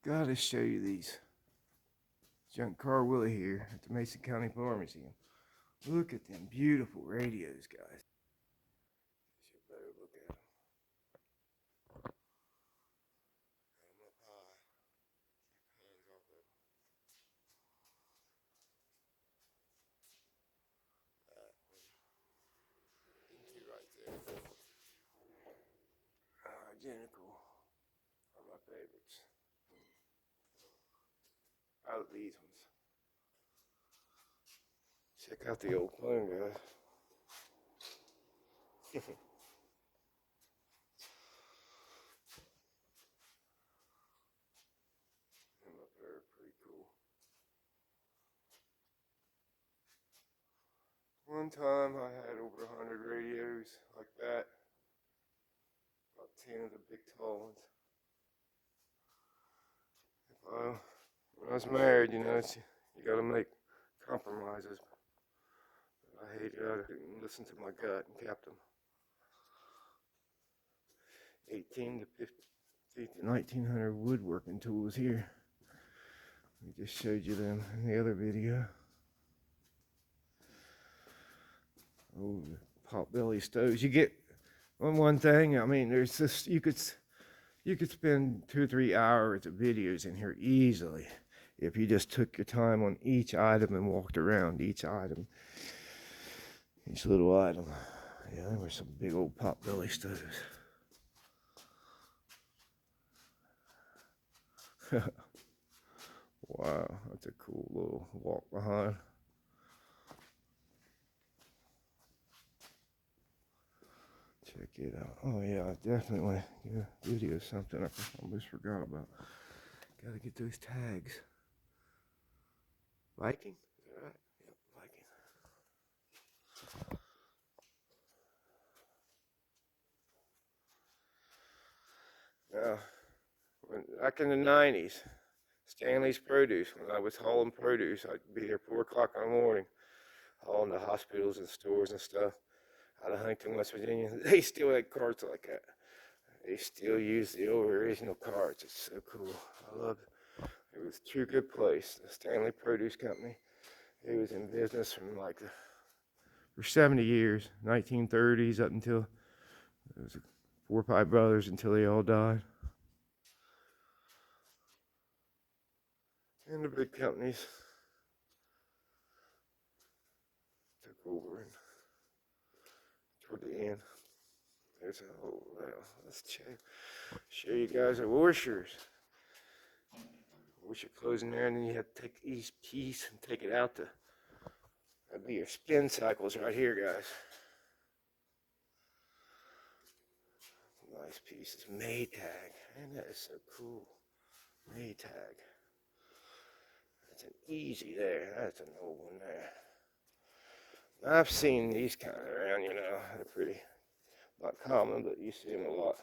Gotta show you these junk car Willie here at the Mason County Farm Museum. Look at them beautiful radios, guys. You better look at them. Got them up high. Keep hands off of them. That one. Into right there. Identical. Are my favorites. Out of these ones. Check out the old phone, guys. Them up there are pretty cool. One time I had over 100 radios like that. About 10 of the big tall ones. When I was married, you know, you gotta make compromises. I hated it. I didn't listen to my gut and kept them. 18 to 50 to 1900 woodworking tools here. We just showed you them in the other video. Oh, pot belly stoves. You get one thing. I mean, there's this. You could spend 2 or 3 hours of videos in here easily if you just took your time on each item and walked around each item, each little item. Yeah, there were some big old pot belly stoves. Wow, that's a cool little walk behind. Check it out. Oh yeah, I definitely want to do a video something I almost forgot about. Gotta get those tags. Viking? Is that right? Yep, Viking. Back in the 90s, Stanley's Produce, when I was hauling produce, I'd be there 4 o'clock in the morning, hauling to hospitals and stores and stuff out of Huntington, West Virginia. They still had carts like that. They still use the old original carts. It's so cool. I love it. It was a true good place. The Stanley Produce Company. It was in business from for 70 years, 1930s up until it was 4 or 5 brothers until they all died. And the big companies took over and toward the end. There's a whole, well, let's show you guys our washers. Washer clothes in there, and then you have to take each piece and take it out to, that'd be your spin cycles right here, guys. Nice pieces. Maytag. Man, that is so cool. Maytag. That's an easy there. That's an old one there. I've seen these kind of around, you know. They're pretty, not common, but you see them a lot.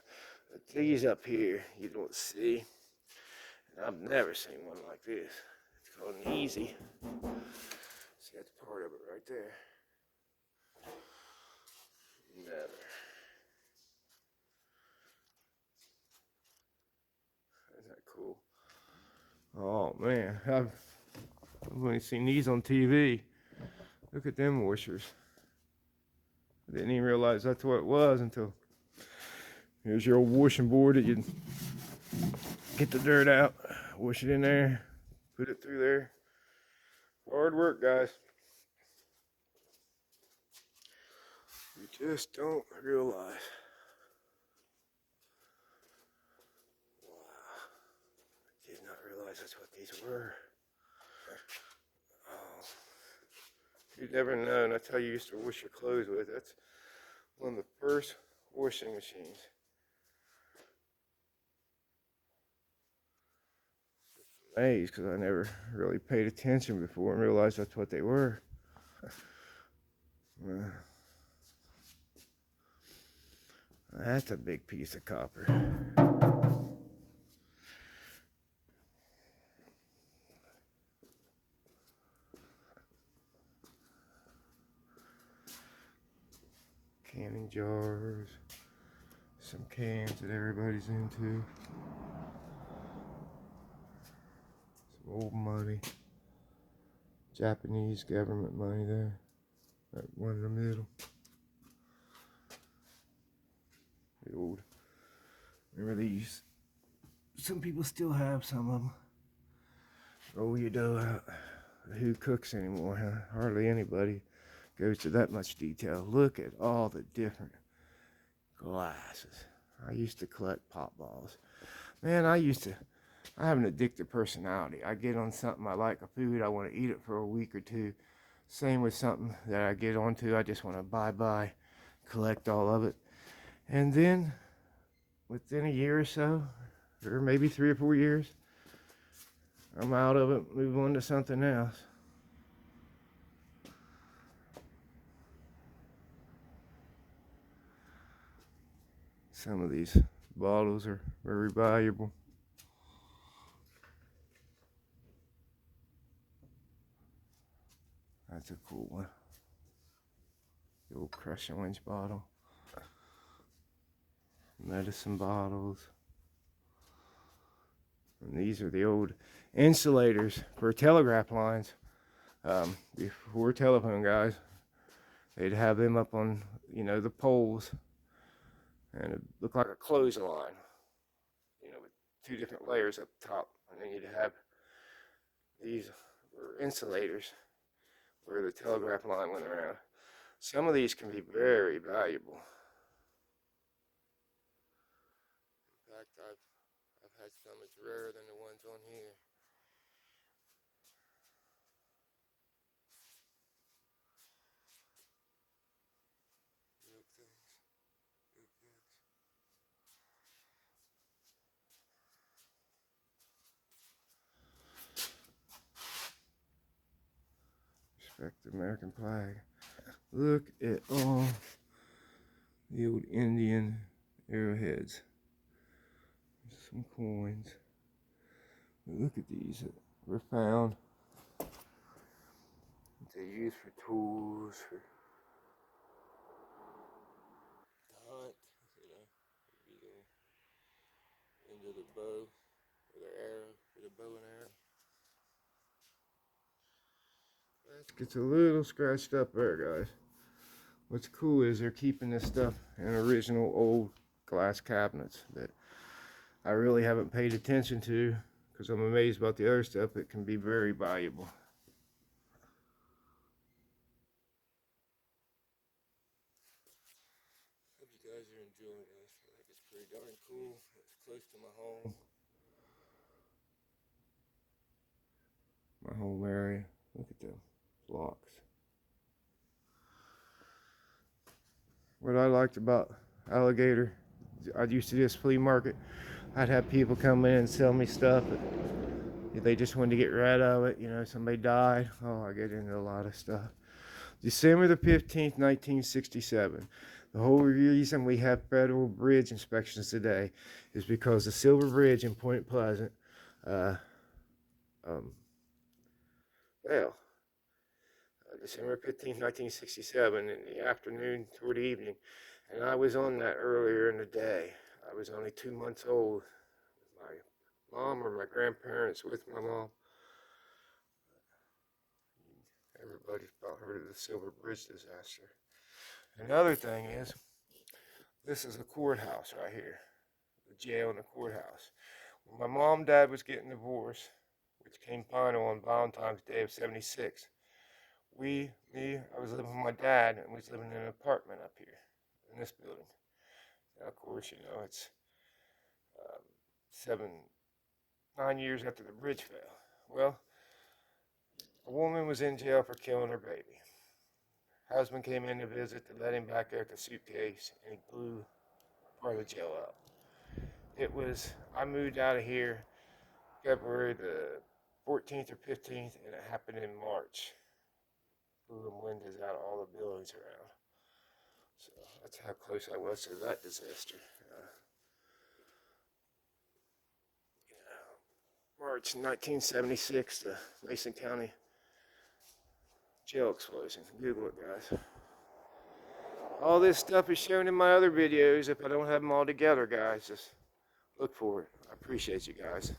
But these up here, you don't see. And I've never seen one like this. It's called an easy. See, that's part of it right there. Never. Isn't that cool? Oh man, I've only seen these on TV. Look at them washers. I didn't even realize that's what it was until here's your old washing board that you get the dirt out, wash it in there, put it through there. Hard work, guys. You just don't realize. Wow. I did not realize that's what these were. Oh. You'd never known. That's how you used to wash your clothes with. That's one of the first washing machines. Amazed because I never really paid attention before and realized that's what they were. That's a big piece of copper. Canning jars, some cans that everybody's into. Old money. Japanese government money there. That one in the middle. The old. Remember these? Some people still have some of them. Oh, you know, who cooks anymore, huh? Hardly anybody goes to that much detail. Look at all the different glasses. I used to collect pop balls. Man, I have an addictive personality. I get on something, I like a food, I want to eat it for a week or two. Same with something that I get onto, I just want to buy, collect all of it. And then, within a year or so, or maybe 3 or 4 years, I'm out of it, move on to something else. Some of these bottles are very valuable. That's a cool one. The old Crush Orange bottle. Medicine bottles. And these are the old insulators for telegraph lines. Before telephone guys, they'd have them up on, the poles, and it looked like a clothesline, with 2 different layers up top, and then you'd have these were insulators where the telegraph line went around. Some of these can be very valuable. In fact, I've had some that's rarer than the ones on here. Look things. Look things. Respect the American flag. Look at all the old Indian arrowheads. Some coins. Look at these that were found. They used for tools, for hunt, maybe the end of the bow, or their arrow, for the bow and arrow. It gets a little scratched up there, guys. What's cool is they're keeping this stuff in original old glass cabinets that I really haven't paid attention to, because I'm amazed about the other stuff. It can be very valuable. Hope you guys are enjoying this. I think it's pretty darn cool. It's close to my home. My home area. Look at them blocks. What I liked about Alligator, I used to do this flea market. I'd have people come in and sell me stuff. They just wanted to get rid of it. Somebody died. Oh, I get into a lot of stuff. December the 15th, 1967. The whole reason we have federal bridge inspections today is because the Silver Bridge in Point Pleasant, December 15th, 1967, in the afternoon toward evening, and I was on that earlier in the day. I was only 2 months old. My mom or my grandparents with my mom. Everybody's about heard of the Silver Bridge disaster. Another thing is, this is a courthouse right here. The jail and the courthouse. When my mom and dad was getting divorced, which came final on Valentine's Day of '76, I was living with my dad, and we was living in an apartment up here in this building. Now, of course, it's 9 years after the bridge fell. Well, a woman was in jail for killing her baby. Husband came in to visit to let him back there with the suitcase, and he blew part of the jail up. I moved out of here February the 14th or 15th, and it happened in March. Blew them windows out of all the buildings around. So that's how close I was to that disaster. March 1976, the Mason County jail explosion. Google it, guys. All this stuff is shown in my other videos. If I don't have them all together, guys, just look for it. I appreciate you guys.